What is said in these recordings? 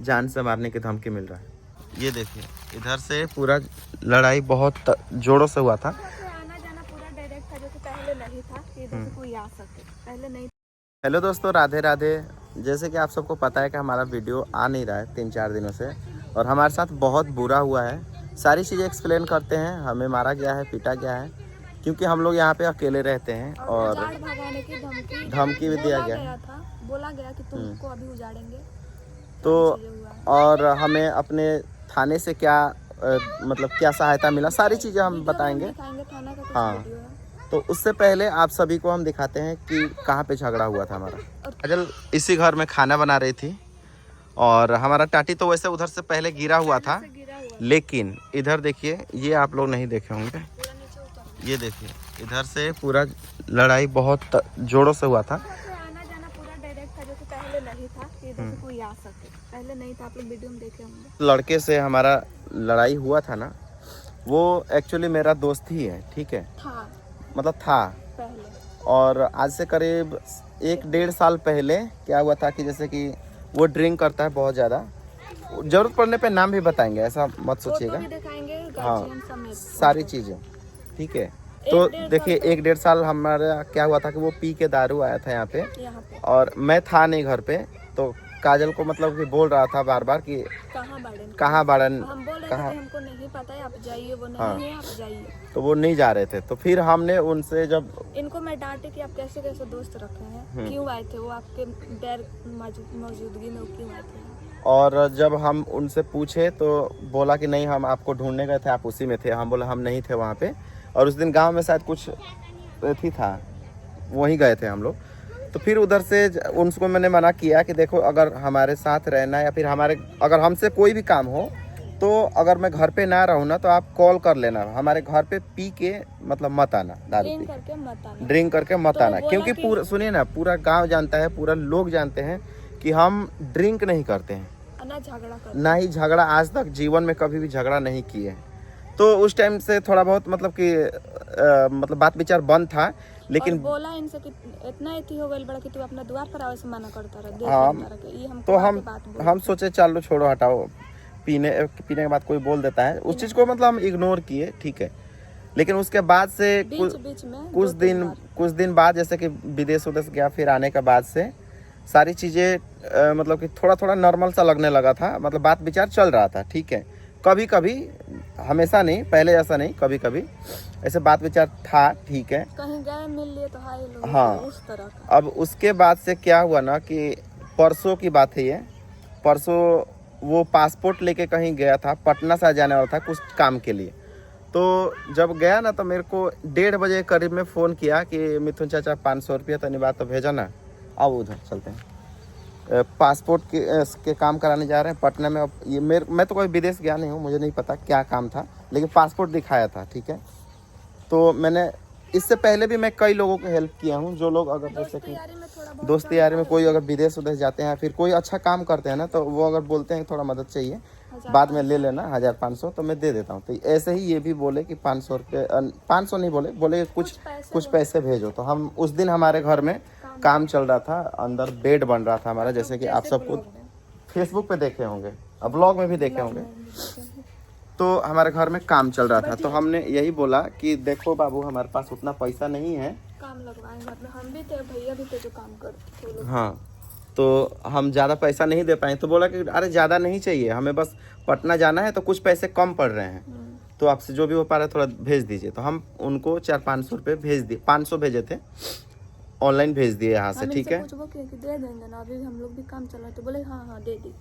जान से मारने की धमकी मिल रहा है। ये देखिए इधर से पूरा लड़ाई बहुत जोरों से हुआ था। आना जाना पूरा डायरेक्ट था, जो कि पहले नहीं था कि इधर से कोई आ सके, पहले नहीं। हेलो दोस्तों, राधे राधे। जैसे कि आप सबको पता है कि हमारा वीडियो आ नहीं रहा है 3-4 दिनों से, और हमारे साथ बहुत बुरा हुआ है। सारी चीज़ें एक्सप्लेन करते हैं। हमें मारा गया है, पीटा गया है, क्योंकि हम लोग यहाँ पे अकेले रहते हैं और भगाने की धमकी भी दिया गया था। बोला गया कि तुमको अभी उजाड़ेंगे। तो और हमें अपने थाने से क्या मतलब क्या सहायता मिला, सारी चीज़ें हम बताएंगे। हाँ, तो उससे पहले आप सभी को हम दिखाते हैं कि कहाँ पे झगड़ा हुआ था हमारा। काजल इसी घर में खाना बना रही थी और हमारा टाटी तो वैसे उधर से पहले गिरा हुआ था, लेकिन इधर देखिए, ये आप लोग नहीं देखे होंगे, ये देखिए इधर से पूरा लड़ाई बहुत जोरों से हुआ था। आना जाना पूरा डायरेक्ट था, जो कि पहले नहीं था कि इधर से कोई आ सके, पहले नहीं था। आप लोग वीडियो में देखे होंगे। लड़के से हमारा लड़ाई हुआ था ना, वो एक्चुअली मेरा दोस्त ही है, ठीक है, मतलब था पहले। और आज से करीब 1-1.5 साल पहले क्या हुआ था कि जैसे कि वो ड्रिंक करता है बहुत ज़्यादा। जरूरत पड़ने पे नाम भी बताएंगे, ऐसा मत सोचिएगा। हाँ, सारी चीज़ें ठीक है। तो देखिए 1-1.5 साल हमारा क्या हुआ था कि वो पी के दारू आया था यहाँ पे, और मैं था नहीं घर पे। तो काजल को मतलब कि बोल रहा था बार बार कि कहाँ बाड़न, कहाँ, हमको नहीं पता है, आप जाइए। वो नहीं है, आप जाइए। तो वो नहीं जा रहे थे। तो फिर हमने उनसे जब इनको मैं डांटे कि आप कैसे कैसे दोस्त रखे हैं, क्यों आए थे वो आपके गैर मौजूदगी में, क्यों आए थे। और जब हम उनसे पूछे तो बोला कि नहीं, हम आपको ढूंढने गए थे, आप उसी में थे। हम बोला हम नहीं थे वहाँ पे, और उस दिन गांव में शायद कुछ थी था, वहीं गए थे हम लोग। तो फिर उधर से उनको मैंने मना किया कि देखो, अगर हमारे साथ रहना या फिर अगर हमसे कोई भी काम हो, तो अगर मैं घर पे ना रहूँ ना, तो आप कॉल कर लेना। हमारे घर पे पी के मतलब मत आना, दारू पी के, ड्रिंक करके मत आना। क्योंकि पूरा सुनिए ना, पूरा गांव जानता है, पूरा लोग जानते हैं कि हम ड्रिंक नहीं करते हैं, ना ही झगड़ा, आज तक जीवन में कभी भी झगड़ा नहीं किए। तो उस टाइम से थोड़ा बहुत मतलब कि मतलब बात विचार बंद था, लेकिन बोला इनसे कि इतना ही हो गई बड़ा कि तू अपना द्वार पर आवे से मना करता रहा। हाँ, तो हम सोचे चलो छोड़ो, हटाओ। पीने के बाद कोई बोल देता है, उस चीज़ को मतलब हम इग्नोर किए, ठीक है। लेकिन उसके बाद से कुछ दिन बाद, जैसे कि विदेश गया, फिर आने के बाद से सारी चीज़ें मतलब कि थोड़ा थोड़ा नॉर्मल सा लगने लगा था। मतलब बात विचार चल रहा था, ठीक है। कभी कभी, हमेशा नहीं, पहले ऐसा नहीं, कभी कभी ऐसे बात विचार था, ठीक है। कहीं गए मिल लिए तो हाय लोग, हाँ, उस तरह का। अब उसके बाद से क्या हुआ ना कि परसों की बात है ये, परसों वो पासपोर्ट लेके कहीं गया था, पटना से जाने वाला था कुछ काम के लिए। तो जब गया ना, तो मेरे को 1:30 बजे करीब में फ़ोन किया कि मिथुन चाचा 500 रुपया तो बात तो भेजा ना, अब उधर चलते हैं। पासपोर्ट के काम कराने जा रहे हैं पटना में। अब ये मैं तो कोई विदेश गया नहीं हूँ, मुझे नहीं पता क्या काम था, लेकिन पासपोर्ट दिखाया था, ठीक है। तो मैंने इससे पहले भी मैं कई लोगों को हेल्प किया हूँ, जो लोग अगर जैसे कि दोस्ती यारी में कोई अगर विदेश जाते हैं, फिर कोई अच्छा काम करते हैं ना, तो वो अगर बोलते हैं थोड़ा मदद चाहिए, बाद में ले लेना 1000-500, तो मैं दे देता हूँ। तो ऐसे ही ये भी बोले कि 500 रुपये, 500 नहीं बोले कुछ पैसे भेजो। तो हम उस दिन हमारे घर में काम चल रहा था, अंदर बेड बन रहा था हमारा, जैसे कि आप सबको फेसबुक पे देखे होंगे, अब ब्लॉग में भी देखे होंगे। तो हमारे घर में काम चल रहा था, तो हमने यही बोला कि देखो बाबू, हमारे पास उतना पैसा नहीं है, काम लगवाएंगे। मतलब हम भी थे, भैया भी थे जो काम करते। हाँ, तो हम ज़्यादा पैसा नहीं दे पाए। तो बोला कि अरे ज़्यादा नहीं चाहिए, हमें बस पटना जाना है, तो कुछ पैसे कम पड़ रहे हैं, तो आपसे जो भी हो पा रहा है थोड़ा भेज दीजिए। तो हम उनको 400-500 रुपये भेज दिए, 500 भेजे थे, ऑनलाइन भेज दिए यहाँ से, ठीक है। दे देंगे ना, अभी हम लोग भी काम चल रहा है। तो बोले हाँ दे दी।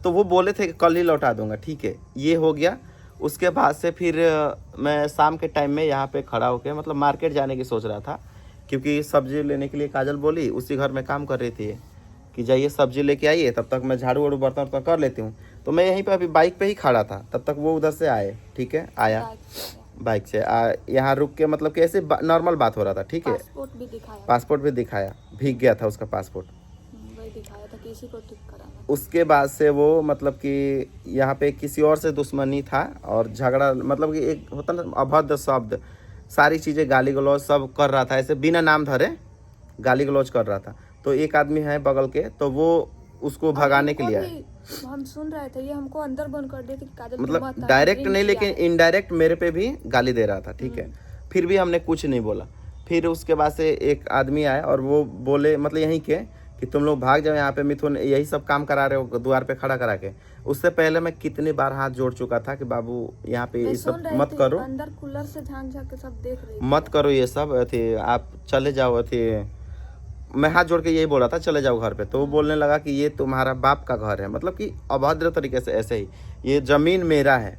तो वो बोले थे कि कल ही लौटा दूंगा, ठीक है। ये हो गया। उसके बाद से फिर मैं शाम के टाइम में यहाँ पे खड़ा होकर मतलब मार्केट जाने की सोच रहा था, क्योंकि सब्जी लेने के लिए काजल बोली, उसी घर में काम कर रही थी कि जाइए सब्जी लेके आइए, तब तक मैं झाड़ू वाड़ू बर्तन कर लेती हूँ। तो मैं यहीं पे अभी बाइक पे ही खड़ा था, तब तक वो उधर से आए, ठीक है, आया बाइक से यहाँ रुक के, मतलब कि ऐसे नॉर्मल बात हो रहा था, ठीक है। पासपोर्ट भी दिखाया, भीग गया था उसका पासपोर्ट, वही दिखाया था, किसी को ठीक कराना। उसके बाद से वो मतलब कि यहाँ पे किसी और से दुश्मनी था, और झगड़ा, मतलब कि एक होता ना अभद्र शब्द, सारी चीज़ें गाली गलौज सब कर रहा था, ऐसे बिना नाम धरे गाली गलौज कर रहा था। तो एक आदमी है बगल के, तो वो उसको भगाने के लिए आए। हम सुन रहे थे, ये हमको अंदर बंद कर दिए थे कि काजल मतलब मत आ, डायरेक्ट ड्रिंक नहीं किया लेकिन है। इनडायरेक्ट मेरे पे भी गाली दे रहा था, ठीक है। फिर भी हमने कुछ नहीं बोला। फिर उसके बाद से एक आदमी आया और वो बोले मतलब यहीं के कि तुम लोग भाग जाओ, यहाँ पे मिथुन यही सब काम करा रहे हो द्वार पे खड़ा करा के। उससे पहले मैं कितनी बार हाथ जोड़ चुका था कि बाबू यहाँ पे मैं ये सुन सब रही मत थी, करो, अंदर कूलर से झांक झांक के सब देख रही थी। मत करो ये सब अथी, आप चले जाओ अथी। मैं हाथ जोड़ के यही बोला था चले जाओ घर पे। तो वो बोलने लगा कि ये तुम्हारा बाप का घर है, मतलब कि अभद्र तरीके से, ऐसे ही ये ज़मीन मेरा है।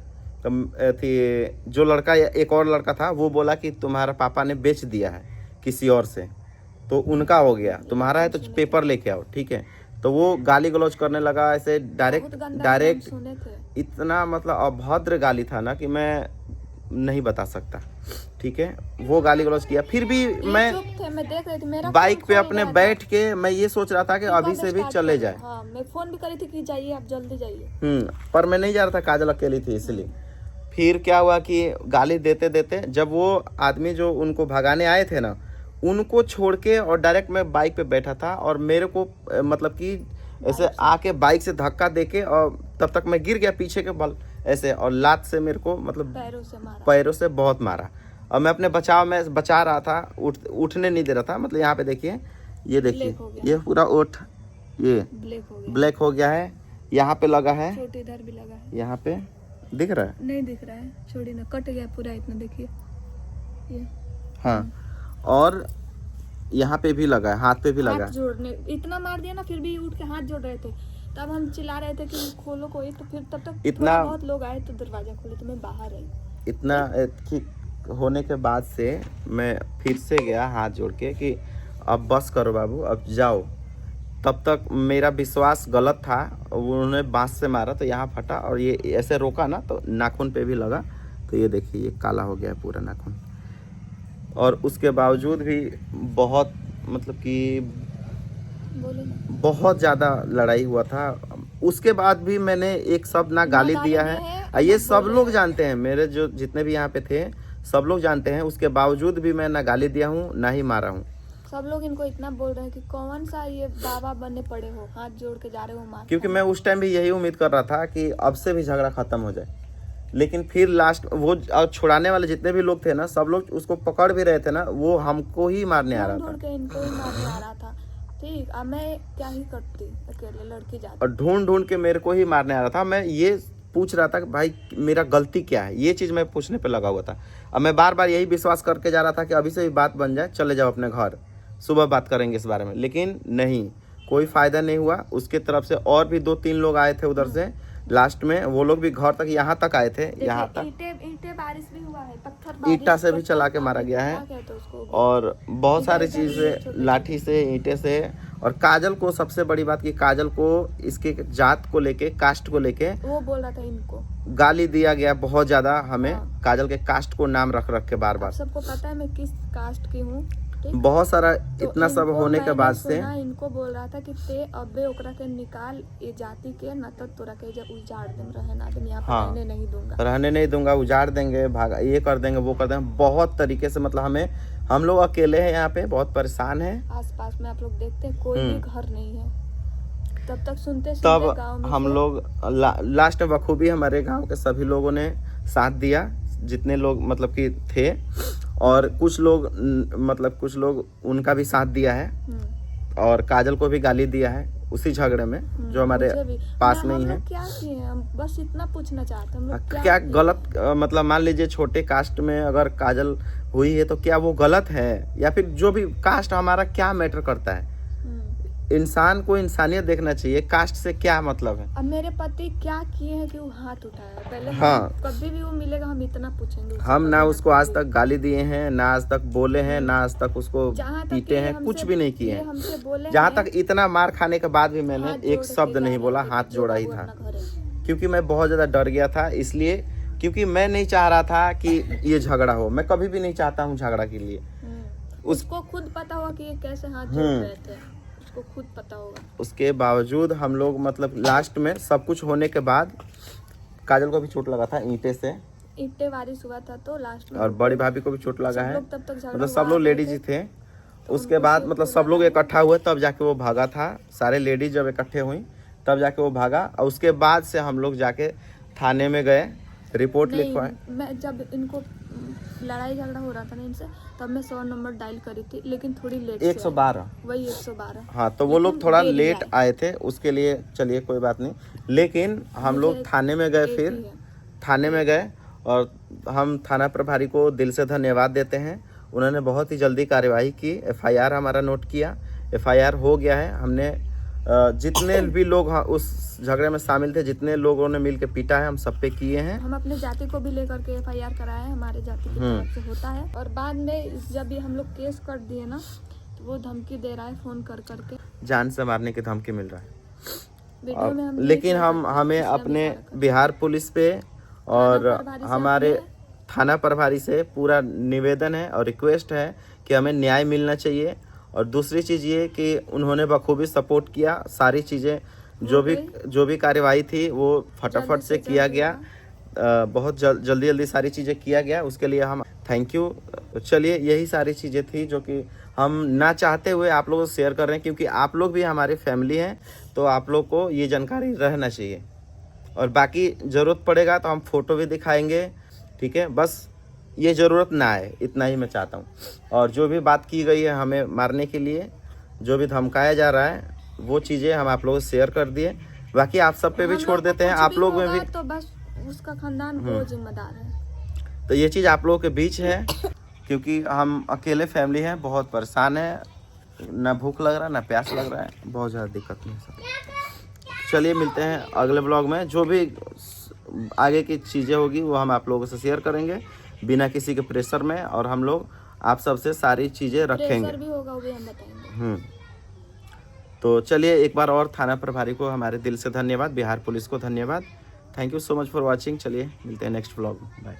तो अथी जो लड़का, एक और लड़का था, वो बोला कि तुम्हारा पापा ने बेच दिया है किसी और से, तो उनका हो गया, तुम्हारा है तो पेपर लेके आओ, ठीक है। तो वो गाली गलौज करने लगा ऐसे बहुत डायरेक्ट गंदा डायरेक्ट, हम सुने थे। इतना मतलब अभद्र गाली था ना कि मैं नहीं बता सकता, ठीक है। वो गाली गलौज किया। फिर भी ये मैं चुप थे, मैं देख रही थी। मेरा बाइक फोन पे खोल अपने गया था। बैठ के मैं ये सोच रहा था कि अभी कब से भी स्टार्ट चले करें? जाए। हाँ, मैं फोन भी करी थी कि जाइए आप, जल्दी जाइए। पर मैं नहीं जा रहा था, काजल अकेली थी इसलिए। फिर क्या हुआ कि गाली देते देते जब वो आदमी जो उनको भगाने आए थे ना, उनको छोड़ के और डायरेक्ट मैं बाइक पे बैठा था, और मेरे को मतलब कि ऐसे आके बाइक से धक्का देके, और तब तक मैं गिर गया पीछे के बल ऐसे, और लात से मेरे को मतलब पैरों से बहुत मारा। और मैं अपने बचाव में बचा रहा था, उठने नहीं दे रहा था। मतलब यहाँ पे देखिए, ये देखिए, ये पूरा ओठ ये ब्लैक हो गया है, यहाँ पे लगा है, चोट इधर भी लगा है। यहाँ पे दिख रहा है, नहीं दिख रहा है, छोड़ी ना, कट गया पूरा इतना, देखिए ये। हाँ, और यहाँ पे भी लगा है, हाथ पे भी लगा हाथ है। जोड़ने इतना मार दिया ना, फिर भी उठ के हाथ जोड़ रहे थे। तब हम चिल्ला रहे थे कि खोलो कोई, तो फिर तब तक इतना- थोड़ा बहुत लोग आए तो दरवाजा खोले, तो मैं बाहर आई। इतना ठीक होने के बाद से मैं फिर से गया हाथ जोड़ के कि अब बस करो बाबू, अब जाओ। तब तक मेरा विश्वास गलत था, उन्होंने बांस से मारा तो यहाँ फटा, और ये ऐसे रोका ना तो नाखून पे भी लगा। तो ये देखिए, ये काला हो गया है पूरा नाखून। और उसके बावजूद भी बहुत मतलब कि बोले ना, बहुत ज़्यादा लड़ाई हुआ था। उसके बाद भी मैंने एक शब्द ना गाली दिया है, और ये सब लोग जानते हैं, मेरे जो जितने भी यहाँ पे थे सब लोग जानते हैं। उसके बावजूद भी मैं ना गाली दिया हूँ ना ही मारा हूँ। सब लोग इनको इतना बोल रहे हैं कि कौन सा ये बाबा बने पड़े हो, हाथ जोड़ के जा रहे हो मार। क्योंकि मैं उस टाइम भी यही उम्मीद कर रहा था कि अब से भी झगड़ा खत्म हो जाए। लेकिन फिर लास्ट वो छुड़ाने वाले जितने भी लोग थे ना, सब लोग उसको पकड़ भी रहे थे ना, वो हमको ही मारने आ रहा था, ढूंढ के इनको ही मारने आ रहा था। ठीक, अब मैं क्या ही करती, अकेले लड़की जाती। और ढूंढ ढूंढ के मेरे को ही मारने आ रहा था। मैं ये पूछ रहा था कि भाई मेरा गलती क्या है, ये चीज़ मैं पूछने पे लगा हुआ था। अब मैं बार बार यही विश्वास करके जा रहा था कि अभी से भी बात बन जाए, चले जाओ अपने घर, सुबह बात करेंगे इस बारे में। लेकिन नहीं, कोई फ़ायदा नहीं हुआ। उसके तरफ से और भी 2-3 लोग आए थे उधर से, लास्ट में वो लोग भी घर तक, यहाँ तक आए थे, यहाँ तक ईंटे बारिश भी हुआ है, पत्थर ईंटा से भी चला के मारा गया है, और बहुत सारी चीज़ें, लाठी से, ईंटे से। और काजल को, सबसे बड़ी बात कि काजल को इसके जात को लेके, कास्ट को लेके वो बोल रहा था इनको गाली दिया गया बहुत ज़्यादा हमें। हाँ। काजल के कास्ट को नाम रख रख के बार बार, सबको पता है मैं किस कास्ट की हूँ। बहुत सारा। तो इतना सब इनको होने के मैंने बाद से सुना, इनको बोल रहा था कि ते अबे ओकरा के निकाल ये जाति के, न तो तोरा के जब उजाड़ देम, रहे ना देम, यहाँ हाँ। रहने नहीं दूंगा, रहने नहीं दूंगा, उजाड़ देंगे, भागा, ये कर देंगे, वो कर देंगे, बहुत तरीके से। मतलब हम लोग अकेले हैं यहाँ पे, बहुत परेशान हैं। आसपास में आप लोग देखते हैं कोई भी घर नहीं है। तब तक सुनते तब गाँव में हम लोग लास्ट में बखूबी हमारे गांव के सभी लोगों ने साथ दिया, जितने लोग मतलब कि थे। और कुछ लोग मतलब कुछ लोग उनका भी साथ दिया है, और काजल को भी गाली दिया है उसी झगड़े में जो हमारे पास में ही है। क्या किए हम बस इतना पूछना चाहते हैं, हम लोग क्या गलत, मतलब मान लीजिए छोटे कास्ट में अगर काजल हुई है तो क्या वो गलत है, या फिर जो भी कास्ट हमारा क्या मैटर करता है। इंसान को इंसानियत देखना चाहिए, कास्ट से क्या मतलब है। अब मेरे पति क्या किए हैं कि वो हाथ उठाया पहले। हाँ, कभी भी वो मिलेगा हम इतना पूछेंगे। हम ना उसको आज तक गाली दिए हैं, ना आज तक बोले हैं, ना आज तक उसको पीटे हैं, कुछ भी नहीं किए हैं। जहाँ तक इतना मार खाने के बाद भी मैंने एक शब्द नहीं बोला, हाथ जोड़ा ही था, क्योंकि मैं बहुत ज्यादा डर गया था। इसलिए क्योंकि मैं नहीं चाह रहा था कि ये झगड़ा हो, मैं कभी भी नहीं चाहता हूँ झगड़ा के लिए। उसको खुद पता होगा कि ये कैसे हाथ जोड़ रहे थे, उसको खुद पता होगा। उसके बावजूद हम लोग मतलब लास्ट में सब कुछ होने के बाद, काजल को भी चोट लगा था ईंटे से, ईंटे बारिश हुआ था तो लास्ट में, और बड़ी भाभी को भी चोट लगा है। तब तक मतलब सब लोग लेडीज ही थे। उसके बाद मतलब सब लोग इकट्ठा हुए, तब जाके वो भागा था। सारे लेडीज जब इकट्ठे हुई तब जाके वो भागा, और उसके बाद से हम लोग जाके थाने में गए, रिपोर्ट लिखवाए। मैं जब इनको लड़ाई झगड़ा हो रहा था ना इनसे, तब मैं 100 नंबर डायल करी थी, लेकिन थोड़ी लेट 112, वही 112। हाँ, तो वो लोग थोड़ा लेट आए थे, उसके लिए चलिए कोई बात नहीं। लेकिन हम लोग थाने में गए, फिर थाने में गए, और हम थाना प्रभारी को दिल से धन्यवाद देते हैं। उन्होंने बहुत ही जल्दी कार्यवाही की, एफआईआर हमारा नोट किया, एफआईआर हो गया है। हमने जितने भी लोग उस झगड़े में शामिल थे, जितने लोगों ने मिल के पीटा है, हम सब पे किए हैं। हम अपने जाति को भी लेकर के एफआईआर कराए हैं, हमारे जाति की तरफ से होता है। और बाद में जब ये हम लोग केस कर दिए ना, तो वो धमकी दे रहा है फोन कर करके, जान से मारने की धमकी मिल रहा है। वीडियो में हम लेकिन हमें अपने बिहार पुलिस पे और हमारे थाना प्रभारी से पूरा निवेदन है और रिक्वेस्ट है कि हमें न्याय मिलना चाहिए। और दूसरी चीज़ ये कि उन्होंने बखूबी सपोर्ट किया, सारी चीज़ें जो भी कार्यवाही थी वो फटाफट से किया गया, बहुत जल्दी सारी चीज़ें किया गया, उसके लिए हम थैंक यू। चलिए, यही सारी चीज़ें थी जो कि हम ना चाहते हुए आप लोगों से शेयर कर रहे हैं, क्योंकि आप लोग भी हमारी फैमिली हैं, तो आप लोग को ये जानकारी रहना चाहिए। और बाकी ज़रूरत पड़ेगा तो हम फ़ोटो भी दिखाएंगे, ठीक है। बस ये ज़रूरत ना आए, इतना ही मैं चाहता हूँ। और जो भी बात की गई है हमें मारने के लिए, जो भी धमकाया जा रहा है, वो चीज़ें हम आप लोगों से शेयर कर दिए। बाकी आप सब पे भी छोड़ देते हैं, आप लोग में भी, तो बस उसका खानदान वो जिम्मेदार है। तो ये चीज़ आप लोगों के बीच है, क्योंकि हम अकेले फैमिली हैं, बहुत परेशान है, ना भूख लग रहा है ना प्यास लग रहा है, बहुत ज़्यादा दिक्कत नहीं है सब। चलिए, मिलते हैं अगले ब्लॉग में। जो भी आगे की चीज़ें होगी वो हम आप लोगों से शेयर करेंगे, बिना किसी के प्रेशर में, और हम लोग आप सबसे सारी चीज़ें रखेंगे। प्रेशर भी होगा वो भी हम बताएंगे। तो चलिए, एक बार और थाना प्रभारी को हमारे दिल से धन्यवाद, बिहार पुलिस को धन्यवाद। Thank you so much for watching. चलिए, मिलते हैं नेक्स्ट ब्लॉग में। बाय।